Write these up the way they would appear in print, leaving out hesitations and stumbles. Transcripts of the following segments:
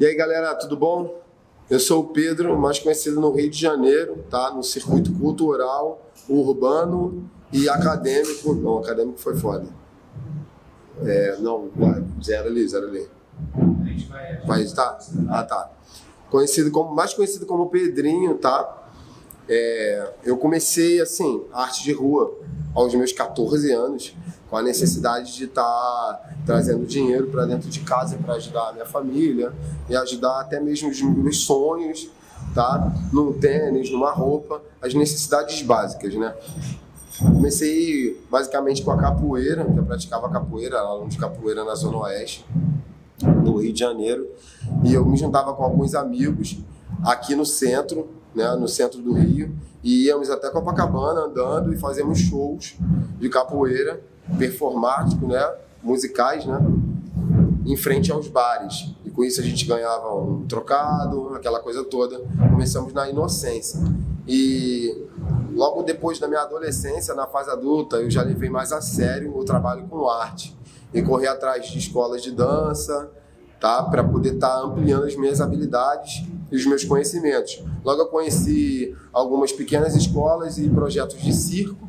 E aí, galera, tudo bom? Eu sou o Pedro, mais conhecido no Rio de Janeiro, tá? No circuito cultural, urbano e acadêmico. Não, acadêmico foi foda. Zero ali. Vai estar? Ah, tá. Mais conhecido como Pedrinho, tá? Eu comecei, assim, arte de rua aos meus 14 anos, com a necessidade de estar trazendo dinheiro para dentro de casa para ajudar a minha família e ajudar até mesmo os meus sonhos, tá? Num tênis, numa roupa, as necessidades básicas, né? Comecei basicamente com a capoeira, eu praticava capoeira, aluno de capoeira na Zona Oeste do Rio de Janeiro, e eu me juntava com alguns amigos aqui no centro, né, no centro do Rio, e íamos até Copacabana andando e fazíamos shows de capoeira performático, né, musicais, né, em frente aos bares. E com isso a gente ganhava um trocado, aquela coisa toda. Começamos na inocência. E logo depois da minha adolescência, na fase adulta, eu já levei mais a sério o trabalho com arte e corri atrás de escolas de dança, tá, para poder estar ampliando as minhas habilidades e os meus conhecimentos. Logo eu conheci algumas pequenas escolas e projetos de circo,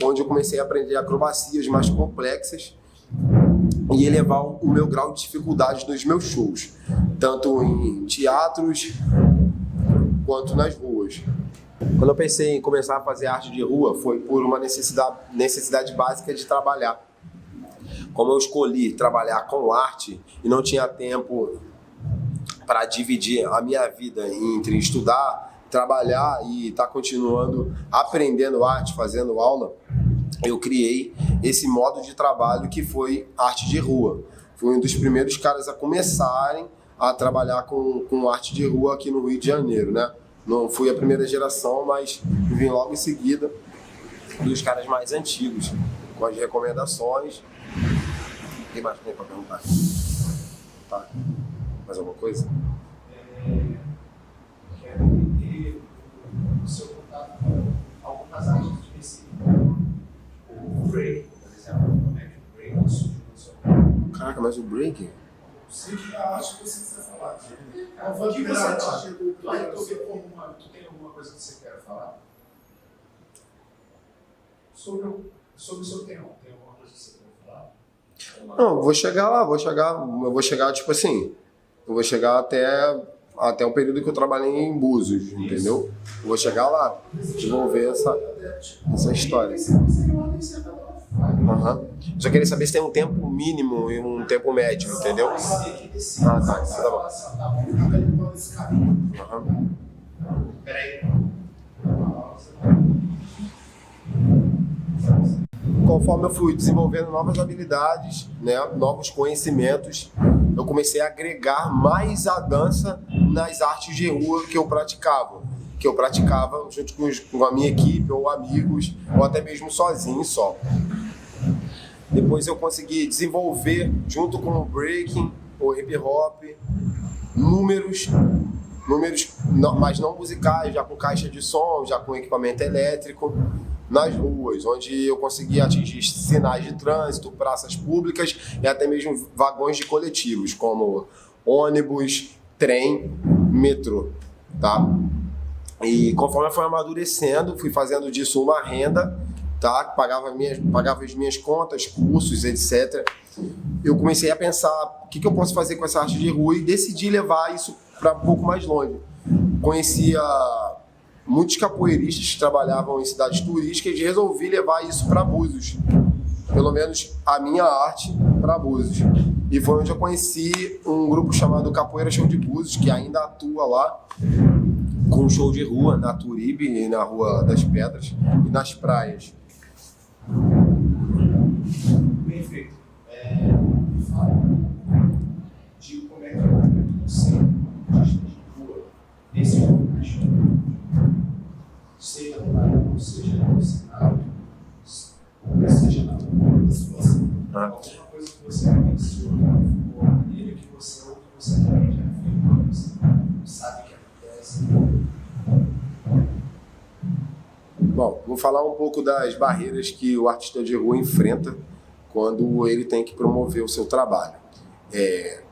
onde eu comecei a aprender acrobacias mais complexas e elevar o meu grau de dificuldade nos meus shows, tanto em teatros quanto nas ruas. Quando eu pensei em começar a fazer arte de rua, foi por uma necessidade básica de trabalhar. Como eu escolhi trabalhar com arte e não tinha tempo para dividir a minha vida entre estudar, trabalhar e estar continuando aprendendo arte, fazendo aula, eu criei esse modo de trabalho que foi arte de rua. Fui um dos primeiros caras a começarem a trabalhar com arte de rua aqui no Rio de Janeiro, né? Não fui a primeira geração, mas vim logo em seguida dos caras mais antigos, com as recomendações. O que mais tem para perguntar? Tá. Mais alguma coisa? Quero entender o seu contato com algumas artes específicas. O break, por exemplo. Como é que o break surgiu na sua vida? Caraca, mas o break? Sei que a arte que você precisa falar. O que você chegou para tu tem alguma coisa que você quer falar? Sobre o seu tema. Tem alguma coisa que você quer falar? Não, vou chegar lá, eu vou chegar tipo assim, eu vou chegar até o período que eu trabalhei em Búzios, entendeu? Eu vou chegar lá, desenvolver essa história. Uhum. Só queria saber se tem um tempo mínimo e um tempo médio, entendeu? Ah, tá bom. Uhum. Peraí. Conforme eu fui desenvolvendo novas habilidades, né, novos conhecimentos, eu comecei a agregar mais a dança nas artes de rua que eu praticava junto com a minha equipe, ou amigos, ou até mesmo sozinho só. Depois eu consegui desenvolver, junto com o breaking, o hip hop, números mas não musicais, já com caixa de som, já com equipamento elétrico, nas ruas, onde eu consegui atingir sinais de trânsito, praças públicas e até mesmo vagões de coletivos, como ônibus, trem, metrô, tá? E conforme eu fui amadurecendo, fui fazendo disso uma renda, tá? Pagava as minhas contas, cursos, etc. Eu comecei a pensar o que eu posso fazer com essa arte de rua e decidi levar isso para um pouco mais longe. Conhecia muitos capoeiristas que trabalhavam em cidades turísticas e resolvi levar isso para Búzios, pelo menos a minha arte para Búzios. E foi onde eu conheci um grupo chamado Capoeira Show de Búzios, que ainda atua lá, com um show de rua na Turibe e na Rua das Pedras e nas praias. Perfeito. Fala de como é que é o conceito de arte de rua nesse contexto. Seja no bairro, seja no cenário, seja na rua, alguma coisa que você pensou, uma maneira que você ou que você também já viu, você sabe que acontece. Bom, vou falar um pouco das barreiras que o artista de rua enfrenta quando ele tem que promover o seu trabalho.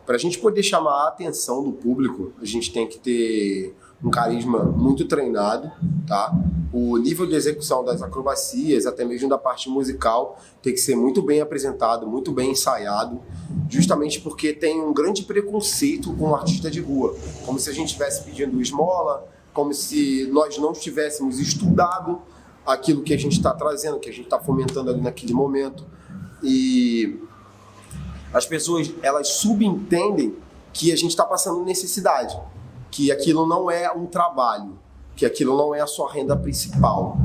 Para a gente poder chamar a atenção do público, a gente tem que ter um carisma muito treinado, tá? O nível de execução das acrobacias, até mesmo da parte musical, tem que ser muito bem apresentado, muito bem ensaiado, justamente porque tem um grande preconceito com o artista de rua, como se a gente estivesse pedindo esmola, como se nós não tivéssemos estudado aquilo que a gente está trazendo, que a gente está fomentando ali naquele momento. E as pessoas, elas subentendem que a gente está passando necessidade, que aquilo não é um trabalho, que aquilo não é a sua renda principal.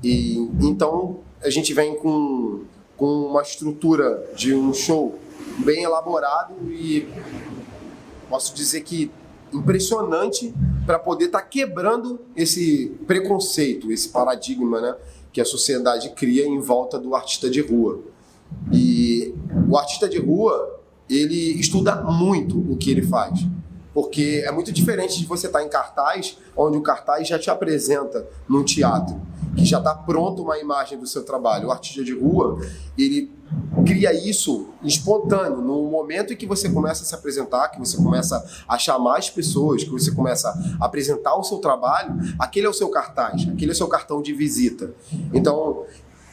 E então a gente vem com uma estrutura de um show bem elaborado e posso dizer que impressionante para poder estar quebrando esse preconceito, esse paradigma, né, que a sociedade cria em volta do artista de rua. E o artista de rua, ele estuda muito o que ele faz. Porque é muito diferente de você estar em cartaz, onde o cartaz já te apresenta num teatro, que já está pronto uma imagem do seu trabalho. O artista de rua, ele cria isso espontâneo, no momento em que você começa a se apresentar, que você começa a chamar as pessoas, que você começa a apresentar o seu trabalho, aquele é o seu cartaz, aquele é o seu cartão de visita. Então,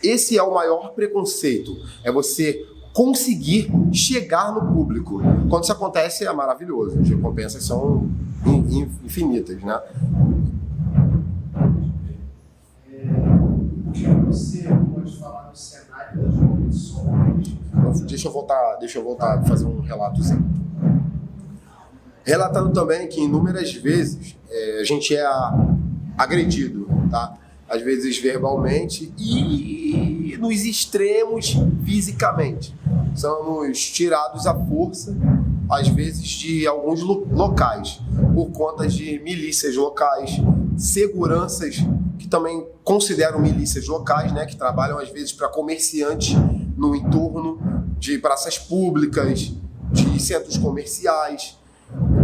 esse é o maior preconceito, é você conseguir chegar no público. Quando isso acontece, é maravilhoso. As recompensas são infinitas, né? O que você pode falar do cenário das competições? Deixa eu voltar a fazer um relatozinho. Relatando também que inúmeras vezes a gente é agredido, tá? Às vezes verbalmente e nos extremos fisicamente. Somos tirados à força, às vezes, de alguns locais, por conta de milícias locais, seguranças que também consideram milícias locais, né, que trabalham às vezes para comerciantes no entorno de praças públicas, de centros comerciais.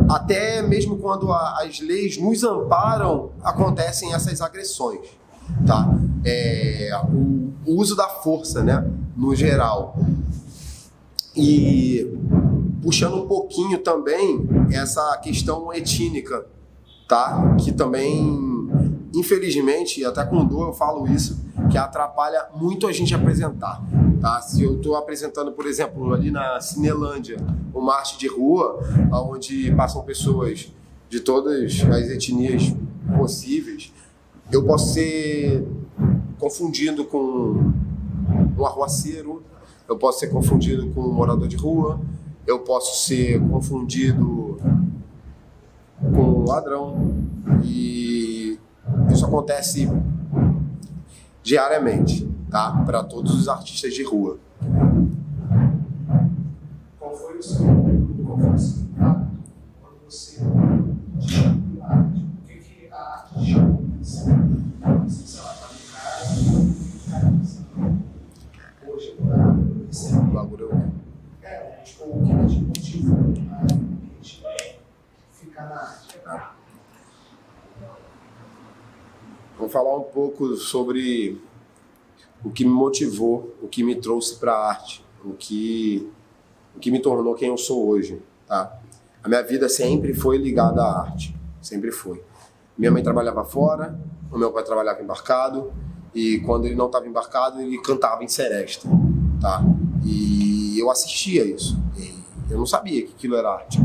Até mesmo quando as leis nos amparam, acontecem essas agressões. Tá? O uso da força, né, no geral. E puxando um pouquinho também essa questão étnica, tá? Que também, infelizmente, e até com dor eu falo isso, que atrapalha muito a gente apresentar. Tá? Se eu estou apresentando, por exemplo, ali na Cinelândia, uma arte de rua, onde passam pessoas de todas as etnias possíveis, eu posso ser confundido com um arruaceiro, eu posso ser confundido com um morador de rua, eu posso ser confundido com um ladrão, e isso acontece diariamente, tá? Para todos os artistas de rua. Qual foi o seu impacto quando você descobriu a arte? O que a arte chamou a atenção? Sei lá, tá no caso, hoje, agora, O bagulho tipo, o que te motivou a realmente ficar na arte? Vou falar um pouco sobre o que me motivou, o que me trouxe para a arte, o que me tornou quem eu sou hoje, tá? A minha vida sempre foi ligada à arte, sempre foi. Minha mãe trabalhava fora, o meu pai trabalhava embarcado, e quando ele não estava embarcado, ele cantava em seresta, tá? E eu assistia isso, e eu não sabia que aquilo era arte.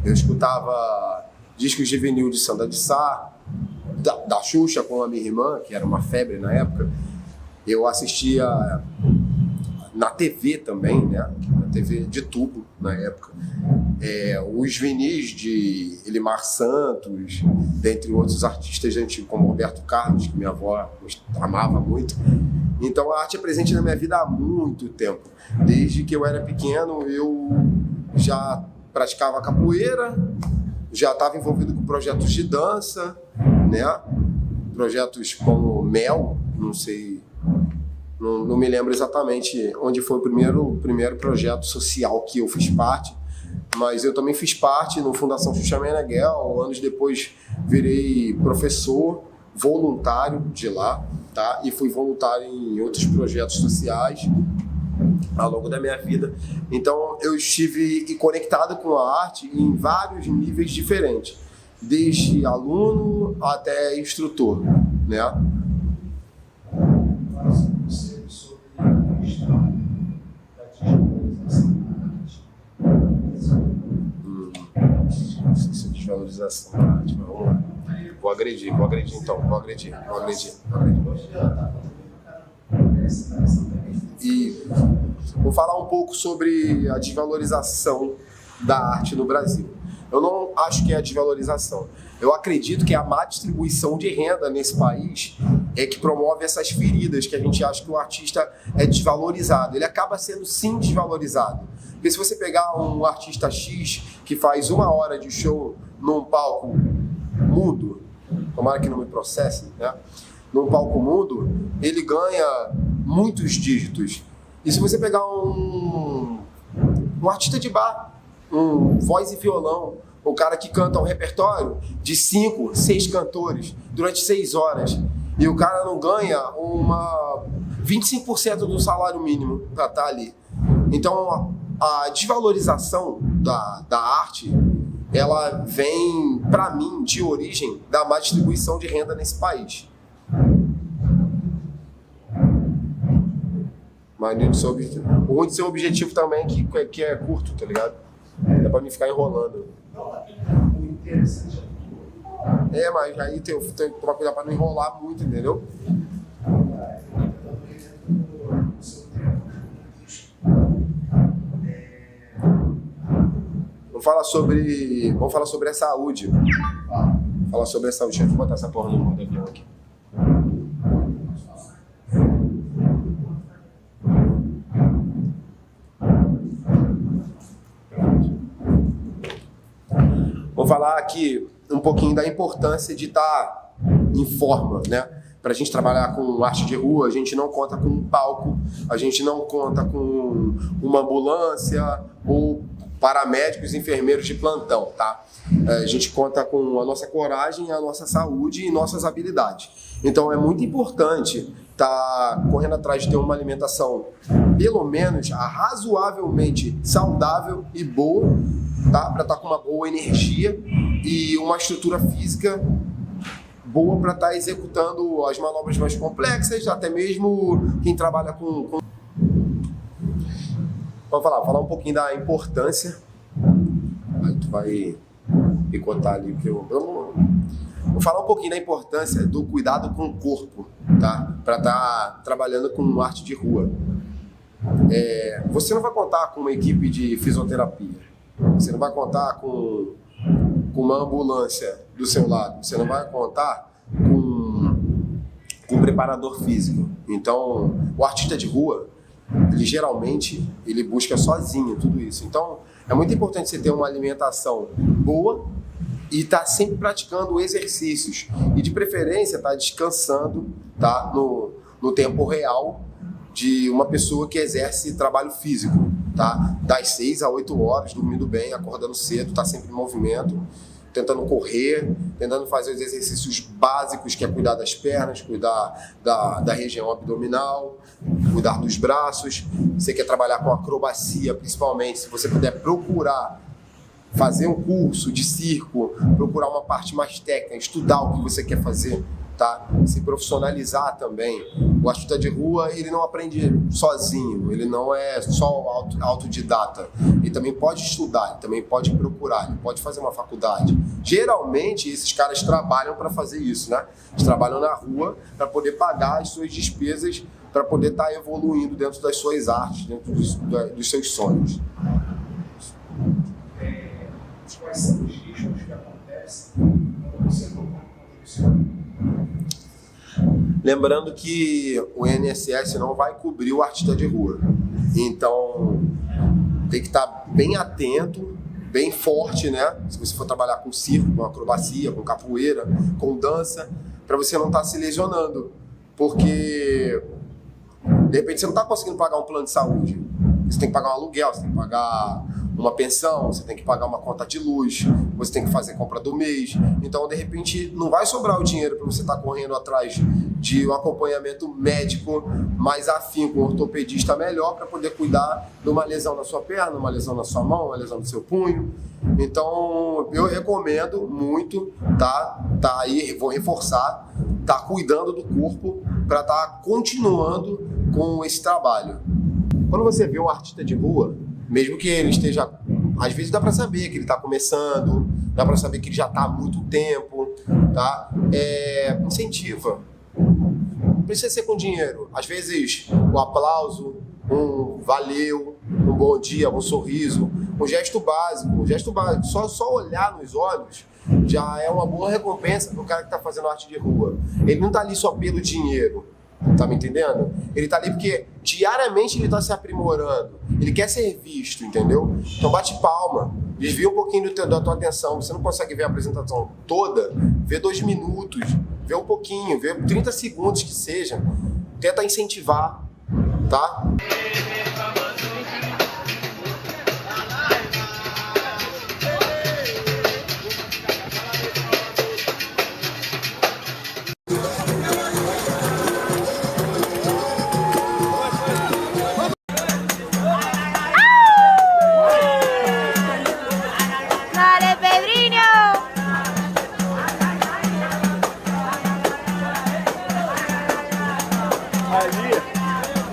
Eu escutava discos de vinil de Sandra de Sá, da Xuxa com a minha irmã, que era uma febre na época. Eu assistia na TV também, né? Na TV de tubo, na época. Os vinis de Elimar Santos, dentre outros artistas antigos, como Roberto Carlos, que minha avó amava muito. Então a arte é presente na minha vida há muito tempo. Desde que eu era pequeno, eu já praticava capoeira, já estava envolvido com projetos de dança, né? Projetos como Mel, não sei, não me lembro exatamente onde foi o primeiro projeto social que eu fiz parte, mas eu também fiz parte no Fundação Xuxa Meneghel. Anos depois virei professor voluntário de lá, tá? E fui voluntário em outros projetos sociais. ao longo da minha vida. Então eu estive conectado com a arte em vários níveis diferentes, desde aluno até instrutor, né? Sobre a questão da desvalorização da arte. Desvalorização da arte, vamos lá. Vou agredir então, vou agredir. E vou falar um pouco sobre a desvalorização da arte no Brasil. Eu não acho que é a desvalorização. Eu acredito que a má distribuição de renda nesse país é que promove essas feridas, que a gente acha que o artista é desvalorizado. Ele acaba sendo sim desvalorizado. Porque se você pegar um artista X que faz 1 hora de show num palco mudo, tomara que não me processe, né? Num palco mudo, ele ganha muitos dígitos. E se você pegar um artista de bar, um voz e violão, o cara que canta um repertório de 5, 6 cantores durante 6 horas, e o cara não ganha 25% do salário mínimo para estar ali. Então, a desvalorização da arte, ela vem, para mim, de origem da má distribuição de renda nesse país. Mas o ruim de ser objetivo também que é curto, tá ligado? É pra mim ficar enrolando. O interessante é, mas aí tem que tomar cuidado pra não enrolar muito, entendeu? Vamos falar sobre a saúde. Falar sobre a saúde. Deixa eu botar essa porra no mundo avião aqui. Vou falar aqui um pouquinho da importância de estar em forma, né? Para a gente trabalhar com arte de rua, a gente não conta com um palco, a gente não conta com uma ambulância ou paramédicos, enfermeiros de plantão, tá? A gente conta com a nossa coragem, a nossa saúde e nossas habilidades. Então é muito importante estar correndo atrás de ter uma alimentação, pelo menos razoavelmente saudável e boa, tá? Para estar com uma boa energia e uma estrutura física boa para estar executando as manobras mais complexas, até mesmo quem trabalha com... Vamos falar um pouquinho da importância. Aí tu vai picotar ali, porque eu vou falar um pouquinho da importância do cuidado com o corpo, tá? Para estar trabalhando com arte de rua. Você não vai contar com uma equipe de fisioterapia, você não vai contar com uma ambulância do seu lado, você não vai contar com um preparador físico. Então, o artista de rua, ele geralmente busca sozinho tudo isso. Então, é muito importante você ter uma alimentação boa e estar sempre praticando exercícios. E de preferência, estar descansando, tá? No tempo real de uma pessoa que exerce trabalho físico, tá? Das 6 a 8 horas, dormindo bem, acordando cedo, tá sempre em movimento, tentando correr, tentando fazer os exercícios básicos, que é cuidar das pernas, cuidar da região abdominal, cuidar dos braços. Você quer trabalhar com acrobacia, principalmente, se você puder procurar fazer um curso de circo, procurar uma parte mais técnica, estudar o que você quer fazer, tá? Se profissionalizar também. O artista de rua, ele não aprende sozinho, ele não é só autodidata. Ele também pode estudar, ele também pode procurar, ele pode fazer uma faculdade. Geralmente, esses caras trabalham para fazer isso, né? Eles trabalham na rua para poder pagar as suas despesas, para poder estar evoluindo dentro das suas artes, dentro dos seus sonhos. Quais são os riscos que acontecem quando você não conta. Lembrando que o INSS não vai cobrir o artista de rua. Então, tem que estar bem atento, bem forte, né? Se você for trabalhar com circo, com acrobacia, com capoeira, com dança, para você não estar se lesionando. Porque, de repente, você não está conseguindo pagar um plano de saúde. Você tem que pagar um aluguel, você tem que pagar uma pensão, você tem que pagar uma conta de luz, você tem que fazer compra do mês. Então, de repente, não vai sobrar o dinheiro para você estar correndo atrás de um acompanhamento médico mais afinco, um ortopedista melhor para poder cuidar de uma lesão na sua perna, uma lesão na sua mão, uma lesão no seu punho. Então, eu recomendo muito, tá aí, vou reforçar, tá cuidando do corpo para estar continuando com esse trabalho. Quando você vê um artista de rua, mesmo que ele esteja, às vezes dá para saber que ele está começando, dá para saber que ele já está há muito tempo, tá? Incentiva. Não precisa ser com dinheiro. Às vezes, um aplauso, um valeu, um bom dia, um sorriso, um gesto básico. Só olhar nos olhos já é uma boa recompensa para o cara que está fazendo arte de rua. Ele não está ali só pelo dinheiro, tá me entendendo? Ele está ali porque diariamente ele está se aprimorando, ele quer ser visto, entendeu? Então bate palma, desvia um pouquinho da tua atenção. Você não consegue ver a apresentação toda, vê 2 minutos, vê um pouquinho, vê 30 segundos que seja, tenta incentivar, tá?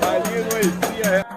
Ali não existia.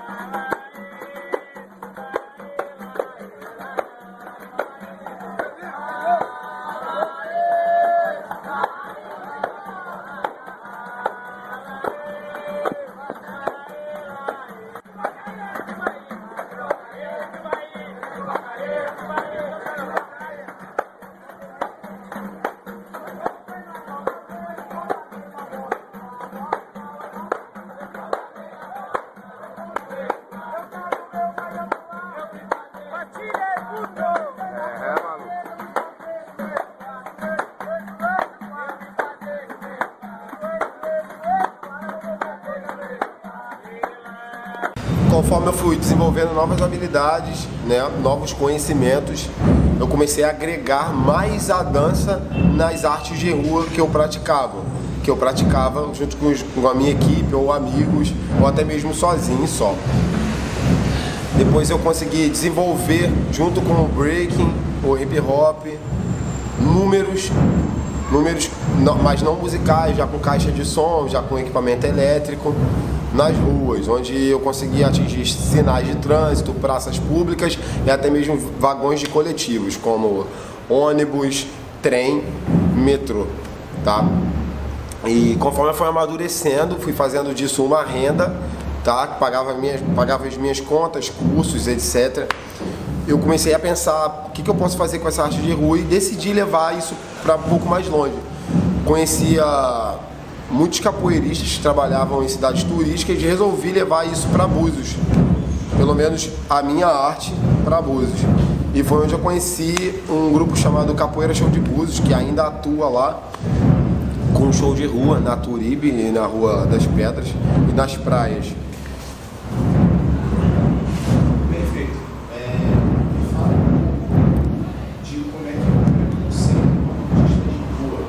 Conforme eu fui desenvolvendo novas habilidades, né, novos conhecimentos, eu comecei a agregar mais a dança nas artes de rua que eu praticava junto com a minha equipe, ou amigos, ou até mesmo sozinho só. Depois eu consegui desenvolver, junto com o breaking, o hip hop, números, mas não musicais, já com caixa de som, já com equipamento elétrico, nas ruas, onde eu consegui atingir sinais de trânsito, praças públicas e até mesmo vagões de coletivos, como ônibus, trem, metrô, tá? E conforme eu fui amadurecendo, fui fazendo disso uma renda, tá? Pagava as minhas contas, cursos, etc. Eu comecei a pensar o que eu posso fazer com essa arte de rua e decidi levar isso para um pouco mais longe. Conhecia muitos capoeiristas que trabalhavam em cidades turísticas e resolvi levar isso para Búzios, pelo menos a minha arte para Búzios. E foi onde eu conheci um grupo chamado Capoeira Show de Búzios, que ainda atua lá com um show de rua na Turibe e na Rua das Pedras e nas praias. Perfeito. Me fala de como é que você, como artista de rua,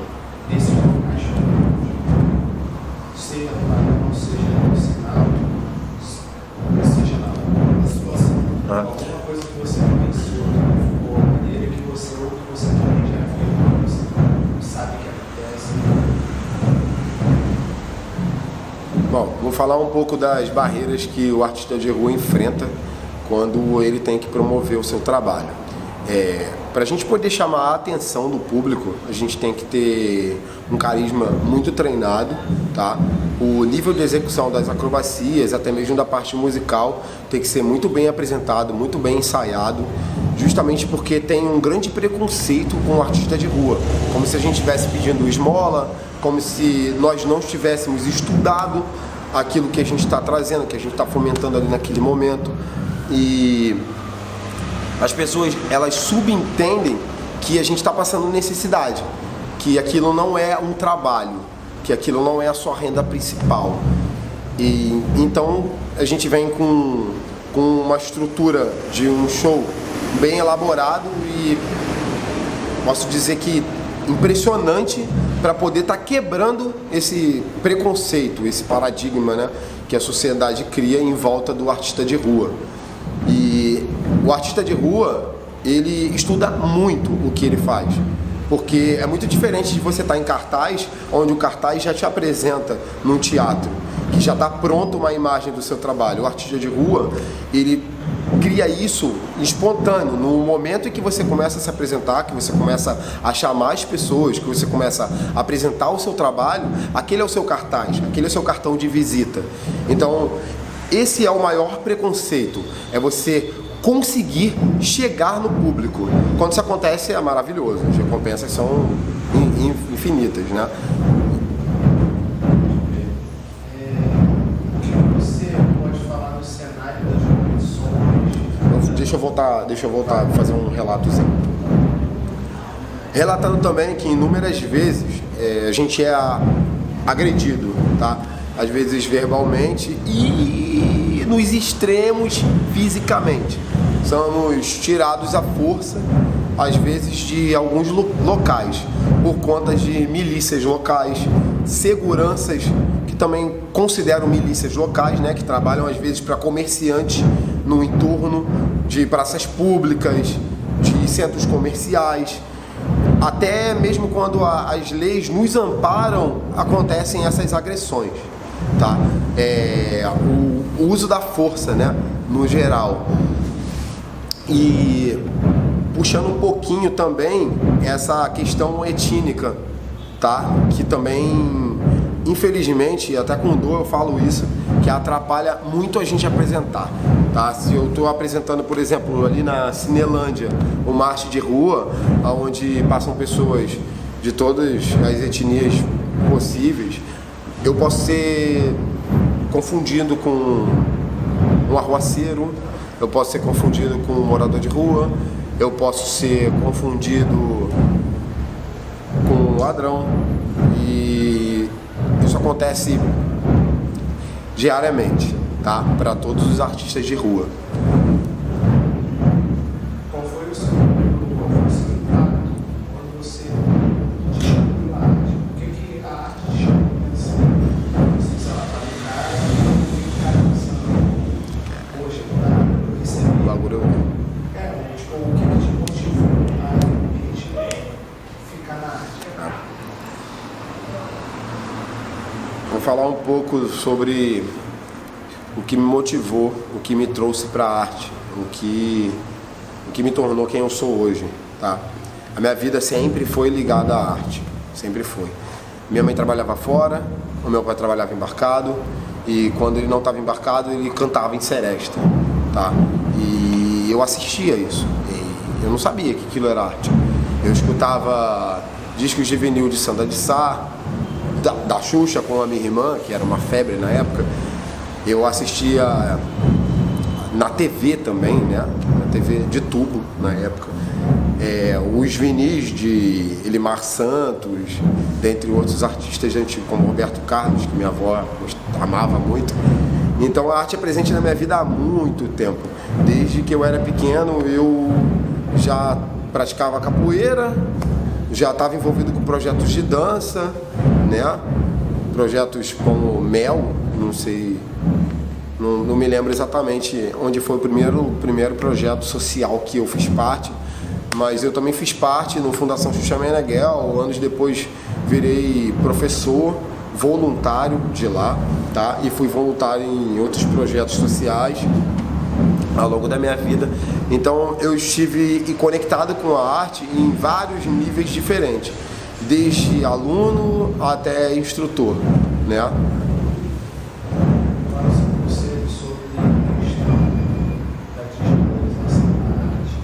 nesse encaixe, seja no seja no sinal, seja na situação, alguma coisa que você pensou, ou a maneira que você também já viu, você sabe que acontece. Bom, vou falar um pouco das barreiras que o artista de rua enfrenta quando ele tem que promover o seu trabalho. Para a gente poder chamar a atenção do público, a gente tem que ter um carisma muito treinado, tá? O nível de execução das acrobacias, até mesmo da parte musical, tem que ser muito bem apresentado, muito bem ensaiado, justamente porque tem um grande preconceito com o artista de rua, como se a gente estivesse pedindo esmola, como se nós não tivéssemos estudado aquilo que a gente está trazendo, que a gente está fomentando ali naquele momento. E as pessoas, elas subentendem que a gente está passando necessidade, que aquilo não é um trabalho, que aquilo não é a sua renda principal. E então a gente vem com uma estrutura de um show bem elaborado e posso dizer que impressionante para poder estar quebrando esse preconceito, esse paradigma, né, que a sociedade cria em volta do artista de rua. E o artista de rua, ele estuda muito o que ele faz, porque é muito diferente de você estar em cartaz, onde o cartaz já te apresenta num teatro, que já está pronto uma imagem do seu trabalho. O artista de rua, ele cria isso espontâneo, no momento em que você começa a se apresentar, que você começa a chamar as pessoas, que você começa a apresentar o seu trabalho, aquele é o seu cartaz, aquele é o seu cartão de visita. Então, esse é o maior preconceito, é você conseguir chegar no público. Quando isso acontece é maravilhoso, as recompensas são infinitas, né? O que você pode falar do cenário das competições? Deixa eu voltar a fazer um relatozinho. Relatando também que inúmeras vezes a gente é agredido, tá? Às vezes verbalmente e nos extremos fisicamente. Somos tirados à força, às vezes, de alguns locais, por conta de milícias locais, seguranças que também consideram milícias locais, né, que trabalham às vezes para comerciantes no entorno de praças públicas, de centros comerciais. Até mesmo quando as leis nos amparam, acontecem essas agressões, tá? O uso da força, né, no geral. E puxando um pouquinho também essa questão étnica, tá? Que também, infelizmente, até com dor eu falo isso, que atrapalha muito a gente apresentar, tá? Se eu estou apresentando, por exemplo, ali na Cinelândia, uma arte de rua, onde passam pessoas de todas as etnias possíveis, eu posso ser confundido com um arruaceiro, eu posso ser confundido com um morador de rua, eu posso ser confundido com um ladrão, e isso acontece diariamente, tá? Para todos os artistas de rua. Qual foi o seu impacto quando você descobriu a arte? O que a arte te chamou a atenção? Não sei se ela está em casa, o que está pensando? Poxa, eu recebi. O bagulho Tipo, o que te motivou a realmente ficar na arte? Vou falar um pouco sobre o que me motivou, o que me trouxe para a arte, o que me tornou quem eu sou hoje, tá? A minha vida sempre foi ligada à arte, sempre foi. Minha mãe trabalhava fora, o meu pai trabalhava embarcado, e quando ele não estava embarcado, ele cantava em seresta, tá? E eu assistia isso, e eu não sabia que aquilo era arte. Eu escutava discos de vinil de Sandra de Sá, da Xuxa com a minha irmã, que era uma febre na época. Eu assistia na TV também, né? Na TV de tubo na época. Os vinis de Elimar Santos, dentre outros artistas antigos, como Roberto Carlos, que minha avó amava muito. Então a arte é presente na minha vida há muito tempo. Desde que eu era pequeno, eu já praticava capoeira, já estava envolvido com projetos de dança, né? Projetos como Mel, não sei, não me lembro exatamente onde foi o primeiro projeto social que eu fiz parte, mas eu também fiz parte no Fundação Xuxa Meneghel. Anos depois virei professor voluntário de lá, tá? E fui voluntário em outros projetos sociais ao longo da minha vida. Então eu estive conectado com a arte em vários níveis diferentes, desde aluno até instrutor, né? Agora você sobre a questão da desvalorização da arte.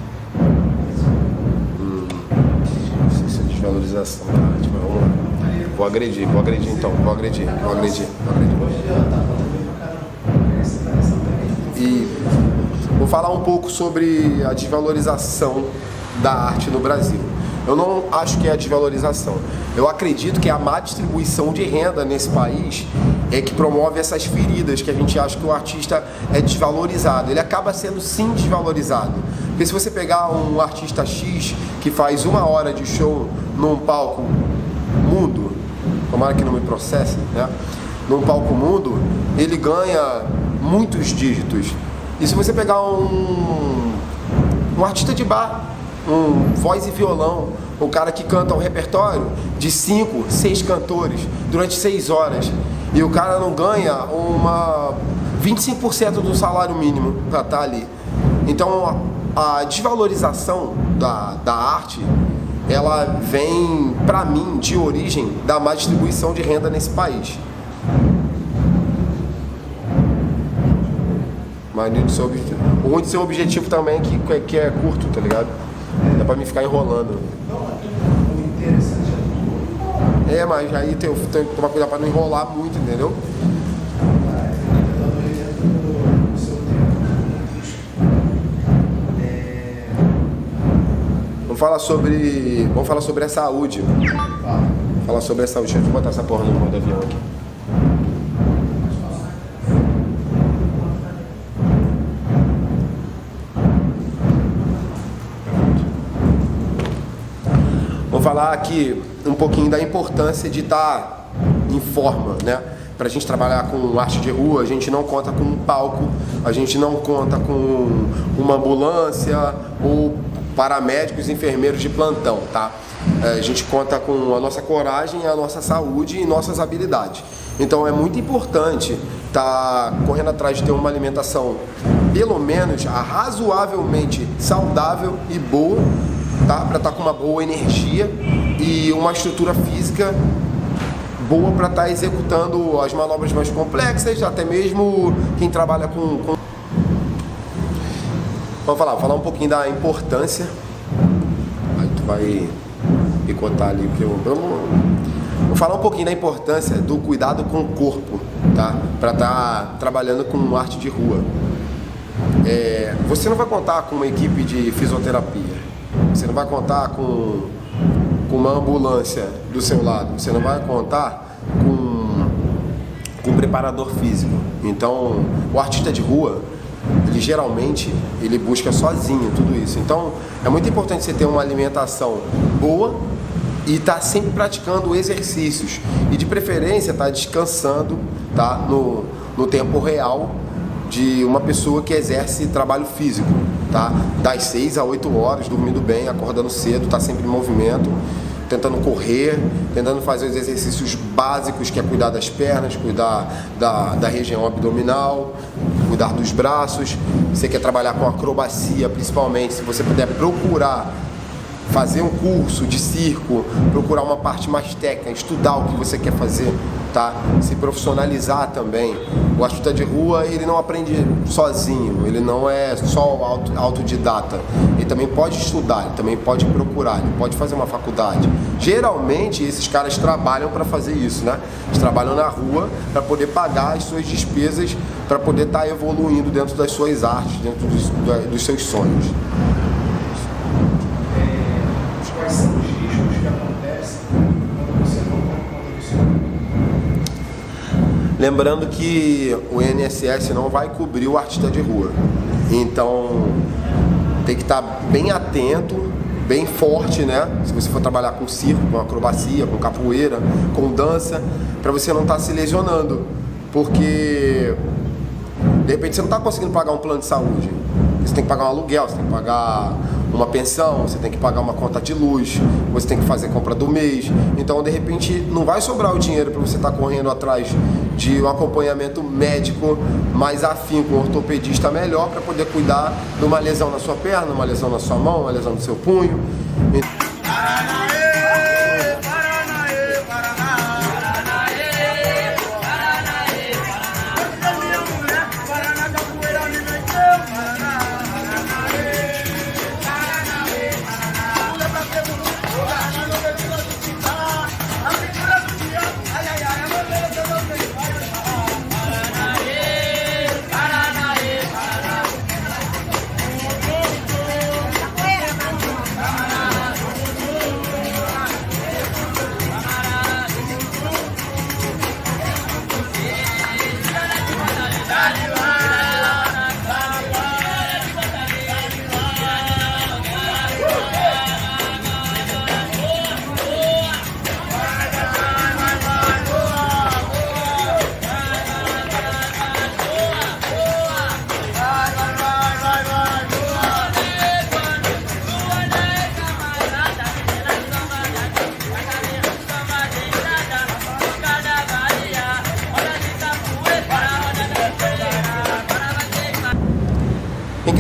Não sei se é desvalorização da arte, mas vamos lá. Vou agredir então, vou agredir. E vou falar um pouco sobre a desvalorização da arte no Brasil. Eu não acho que é a desvalorização. Eu acredito que a má distribuição de renda nesse país é que promove essas feridas, que a gente acha que o artista é desvalorizado. Ele acaba sendo sim desvalorizado. Porque se você pegar um artista X que faz 1 hora de show num palco mundo, tomara que não me processe, né? Num palco mundo, ele ganha muitos dígitos. E se você pegar um artista de bar, um voz e violão, o cara que canta um repertório de 5, 6 cantores durante 6 horas, e o cara não ganha 25% do salário mínimo para estar ali. Então a desvalorização da arte, ela vem, para mim, de origem da má distribuição de renda nesse país. Mas o ruim de ser objetivo também é que é curto, tá ligado? Dá pra mim ficar enrolando. Mas aí tem que tomar cuidado pra não enrolar muito, entendeu? Vamos falar sobre a saúde. Falar sobre a saúde. Deixa eu botar essa porra no modo avião aqui. Vou falar aqui um pouquinho da importância de estar em forma, né? Para a gente trabalhar com arte de rua, a gente não conta com um palco, a gente não conta com uma ambulância ou paramédicos, enfermeiros de plantão, tá? A gente conta com a nossa coragem, a nossa saúde e nossas habilidades. Então é muito importante estar correndo atrás de ter uma alimentação, pelo menos razoavelmente saudável e boa, tá? Para estar com uma boa energia e uma estrutura física boa para estar executando as manobras mais complexas, até mesmo quem trabalha com... Vamos falar um pouquinho da importância. Aí tu vai picotar ali, porque vou falar um pouquinho da importância do cuidado com o corpo, tá? Para estar trabalhando com arte de rua. Você não vai contar com uma equipe de fisioterapia, você não vai contar com uma ambulância do seu lado, você não vai contar com um preparador físico. Então, o artista de rua, ele geralmente busca sozinho tudo isso. Então, é muito importante você ter uma alimentação boa e estar sempre praticando exercícios. E de preferência, estar descansando, tá? No tempo real de uma pessoa que exerce trabalho físico, tá? Das 6 a 8 horas, dormindo bem, acordando cedo, tá sempre em movimento, tentando correr, tentando fazer os exercícios básicos, que é cuidar das pernas, cuidar da região abdominal, cuidar dos braços. Você quer trabalhar com acrobacia, principalmente, se você puder procurar fazer um curso de circo, procurar uma parte mais técnica, estudar o que você quer fazer, tá? Se profissionalizar também. O artista de rua, ele não aprende sozinho, ele não é só autodidata. Ele também pode estudar, ele também pode procurar, ele pode fazer uma faculdade. Geralmente, esses caras trabalham para fazer isso, né? Eles trabalham na rua para poder pagar as suas despesas, para poder estar evoluindo dentro das suas artes, dentro dos seus sonhos. Quais são os riscos que acontecem quando você não dá conta do seu corpo? Lembrando que o INSS não vai cobrir o artista de rua. Então, tem que estar bem atento, bem forte, né? Se você for trabalhar com circo, com acrobacia, com capoeira, com dança, para você não estar se lesionando. Porque, de repente, você não está conseguindo pagar um plano de saúde. Você tem que pagar um aluguel, você tem que pagar uma pensão, você tem que pagar uma conta de luz, você tem que fazer compra do mês. Então, de repente, não vai sobrar o dinheiro para você estar correndo atrás de um acompanhamento médico mais afim, com um ortopedista melhor, para poder cuidar de uma lesão na sua perna, uma lesão na sua mão, uma lesão no seu punho.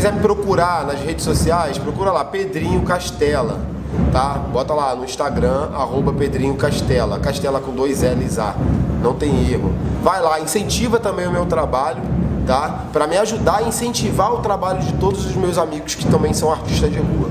quiser me procurar nas redes sociais, procura lá, Pedrinho Castella, tá? Bota lá no Instagram, @Pedrinho Castella, Castella com 2 L's A, não tem erro. Vai lá, incentiva também o meu trabalho, tá? Para me ajudar a incentivar o trabalho de todos os meus amigos que também são artistas de rua.